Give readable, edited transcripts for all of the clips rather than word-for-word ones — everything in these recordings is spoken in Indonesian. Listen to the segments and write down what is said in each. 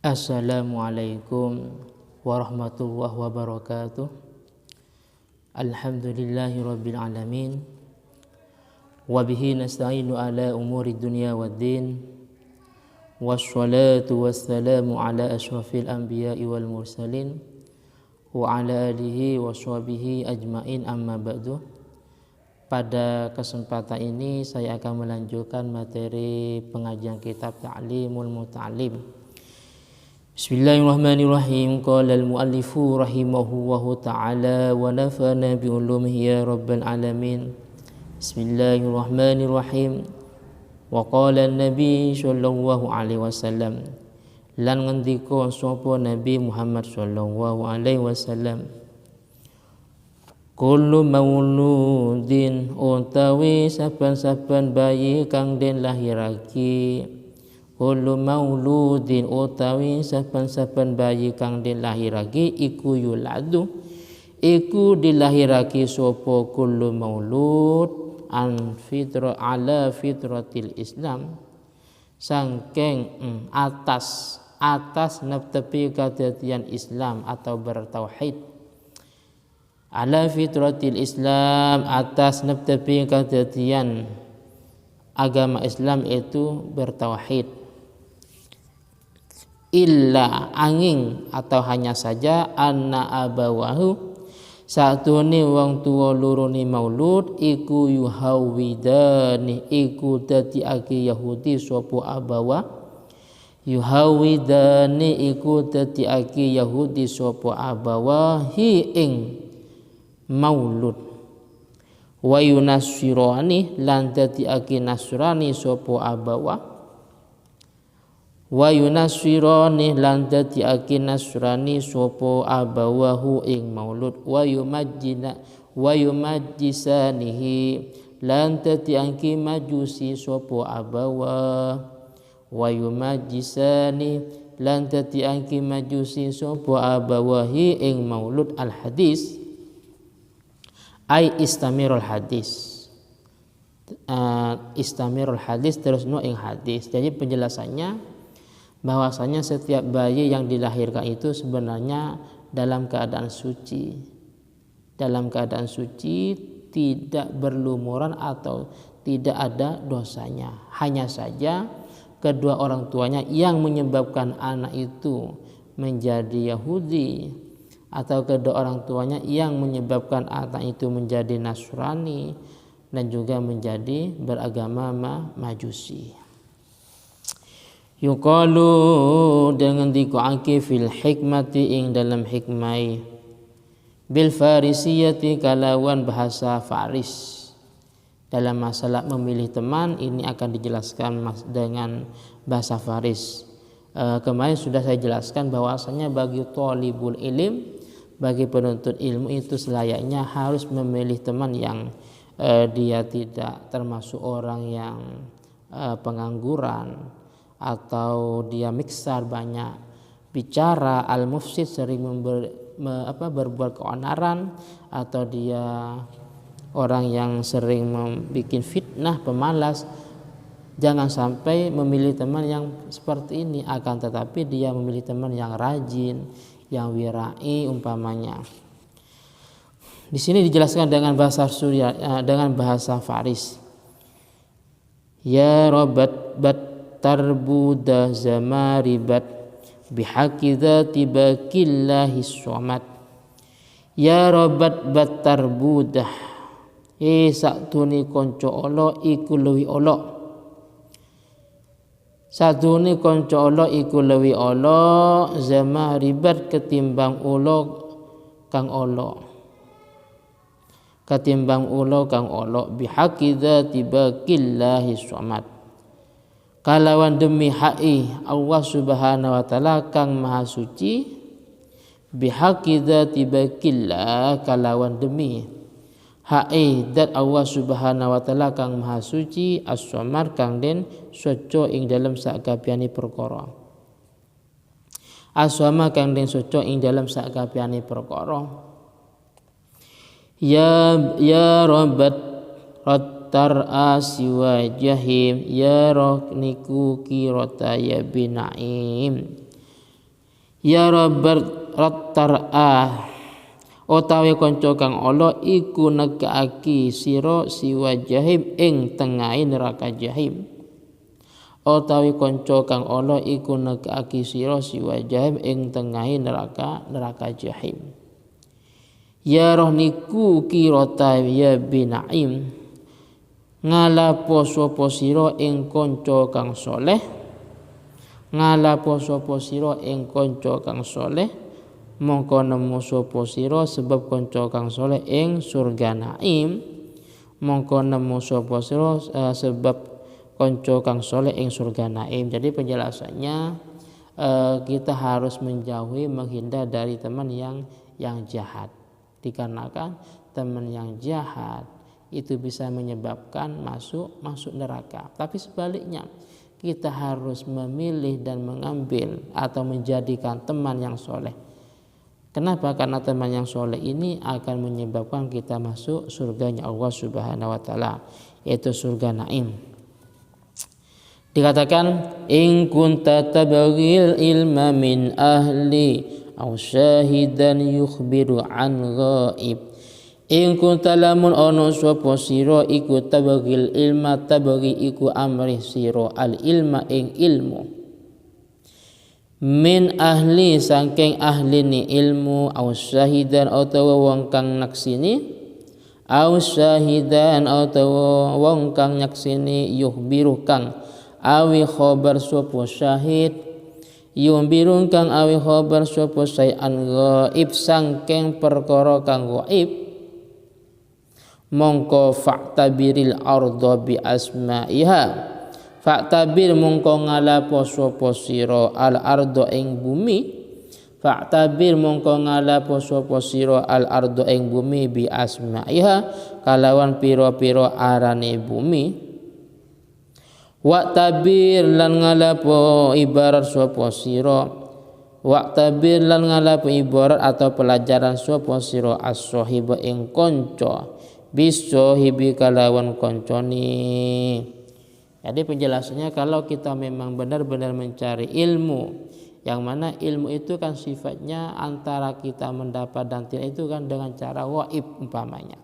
Assalamualaikum warahmatullahi wabarakatuh. Alhamdulillahi rabbil alamin. Wabihi nasta'inu ala umuri dunya waddin. Wassalatu wassalamu ala ashrafil anbiya'i wal mursalin wa ala alihi wa sahbihi ajmain, amma ba'du. Pada kesempatan ini saya akan melanjutkan materi pengajian kitab Ta'limul Muta'allim. Bismillahirrahmanirrahim. Qala al-muallifu rahimahullahu ta'ala wa nafa'ana bi ulumihi ya rabbal alamin. Bismillahirrahmanirrahim. Wa qala an-nabi sallallahu alaihi wasallam, lan ngendika sapa Nabi Muhammad sallallahu alaihi wasallam, kullu mauludin utawi saben-saben bayi kang den lahirake, kullu mauludin utawi saben-saben bayi kang dilahirake iku yuladu, iku dilahirake sapa kullu maulud an fitra ala fitratil Islam, sangking atas netepi kadadian Islam atau bertauhid. Ala fitratil Islam, atas netepi kadadian agama Islam itu bertauhid. Illa angin atau hanya saja anna abawahu, satune wong tuwa lorone maulud iku yuhawidani, iku dadiake Yahudi sapa abawa, yuhawidani iku dadiake Yahudi sapa abawa hi ing maulud, wa yunasirani lan dadiake Nasrani sapa abawa, wa yunasirani lan dadiake Nasrani sapa abawahu ing maulud, wa yumajjisanihi lan dadiake majusi sapa abawa, wa yumajjisani lan dadiake majusi sapa abawahi ing maulud. Al hadis ai istamirul hadis, istamirul hadis terus ing hadis. Jadi penjelasannya bahwasanya setiap bayi yang dilahirkan itu sebenarnya dalam keadaan suci, tidak berlumuran atau tidak ada dosanya. Hanya saja kedua orang tuanya yang menyebabkan anak itu menjadi Yahudi, atau kedua orang tuanya yang menyebabkan anak itu menjadi Nasrani dan juga menjadi beragama Majusi. Yuqalu dengan diku'aki fil hikmati ing dalam hikmai, bil farisiyati kalawan bahasa Faris. Dalam masalah memilih teman ini akan dijelaskan dengan bahasa Faris. Kemarin sudah saya jelaskan bahwasanya bagi thalibul ilim, bagi penuntut ilmu itu selayaknya harus memilih teman yang dia tidak termasuk orang yang pengangguran, atau dia miksar, banyak bicara, al-mufsid, sering berbuat keonaran, atau dia orang yang sering membuat fitnah, pemalas. Jangan sampai memilih teman yang seperti ini, akan tetapi dia memilih teman yang rajin, yang wirai umpamanya. Di sini dijelaskan dengan bahasa Surya, dengan bahasa Faris. Ya robat bat tarbuda zamaribat bihaqi dzati baqillahi somat. Ya robat bat tarbudah, saktune kanca ala iku luwih ala, satune kanca ala iku luwih ala, zamaribat ketimbang ula kang ala, ketimbang ula kang ala, bihaqi dzati baqillahi somat, kalawan demi ha'i Allah subhanahu wa ta'ala kang maha suci, bihaqi dzati baqillah, kalawan demi ha'i dat Allah subhanahu wa ta'ala kang maha suci, as-samad kang den soco ing dalam sakabehane perkara, as-samad kang den soco ing dalam sakabehane perkara. Ya rabbat tar'asi wajahim, ya roh niku kirota ya binaim, Ya Robert Rottar'ah utawi kanca kang ala iku negakake sira siwa jahim ing tengahing neraka jahim. Utawi kanca kang ala iku negakake sira siwa jahim ing tengahing neraka jahim. Ya roh niku kirata ya binaim ngalapo sapa sira ing kanca kang saleh, ngalapo sapa sira ing kanca kang saleh, mongko nemu sapa sira sebab kanca kang saleh ing surga naim, mongko nemu sapa sira sebab kanca kang saleh ing surga naim. Jadi penjelasannya kita harus menjauhi, menghindar dari teman yang jahat, dikarenakan teman yang jahat itu bisa menyebabkan masuk neraka. Tapi sebaliknya kita harus memilih dan mengambil atau menjadikan teman yang soleh. Kenapa? Karena teman yang soleh ini akan menyebabkan kita masuk surganya Allah Subhanahu wa taala, yaitu surga naim. Dikatakan in kunta tabaghil ilma min ahli aw syahidan yukhbiru an ghaib. In kunta lamun ono sapa sira iku tabaghil ilma, tabaghi iku amrih sira al ilma ing ilmu, min ahli saking ahli ni ilmu, aw syahidan utawa wong kang naksini, aw syahidan utawa wong kang nyaksini, yukhbiru kang awi khabar sapa syahid, yukhbiru kang awi khabar sapa sayan ghaib saking perkara kang ghaib, mongko fa'tabiril arda bi asma'iha, fa'tabir mongko ngalapo sapa sira al ardo ing bumi, fa'tabir mongko ngalapo sapa sira al ardo ing bumi bi asma'iha kalawan pira-pira arane bumi, wa'tabir lan ngalapo ibarat sapa sira, wa'tabir lan ngalapo ibarat atau pelajaran sapa sira as-sahiba ing kanca, bisahibi kalawan kancane. Jadi penjelasannya kalau kita memang benar-benar mencari ilmu, yang mana ilmu itu kan sifatnya antara kita mendapat dan tidak itu kan dengan cara waib umpamanya.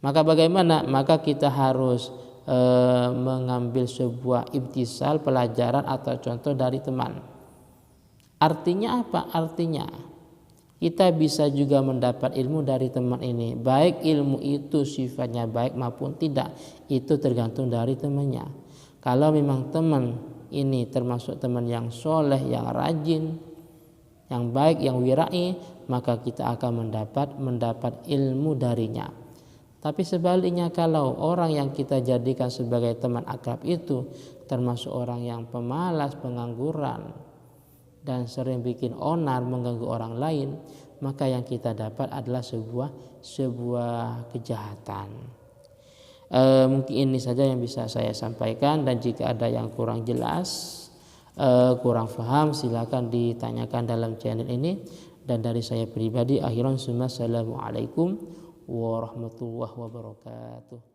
Maka bagaimana? Maka kita harus mengambil sebuah ibtisal, pelajaran atau contoh dari teman. Artinya apa? Artinya kita bisa juga mendapat ilmu dari teman ini, baik ilmu itu sifatnya baik maupun tidak, itu tergantung dari temannya. Kalau memang teman ini termasuk teman yang soleh, yang rajin, yang baik, yang wirai, maka kita akan mendapat ilmu darinya. Tapi sebaliknya kalau orang yang kita jadikan sebagai teman akrab itu termasuk orang yang pemalas, pengangguran, dan sering bikin onar, mengganggu orang lain, maka yang kita dapat adalah sebuah kejahatan. Mungkin ini saja yang bisa saya sampaikan, dan jika ada yang kurang jelas, kurang paham, silakan ditanyakan dalam channel ini. Dan dari saya pribadi, akhiran assalamualaikum warahmatullahi wabarakatuh.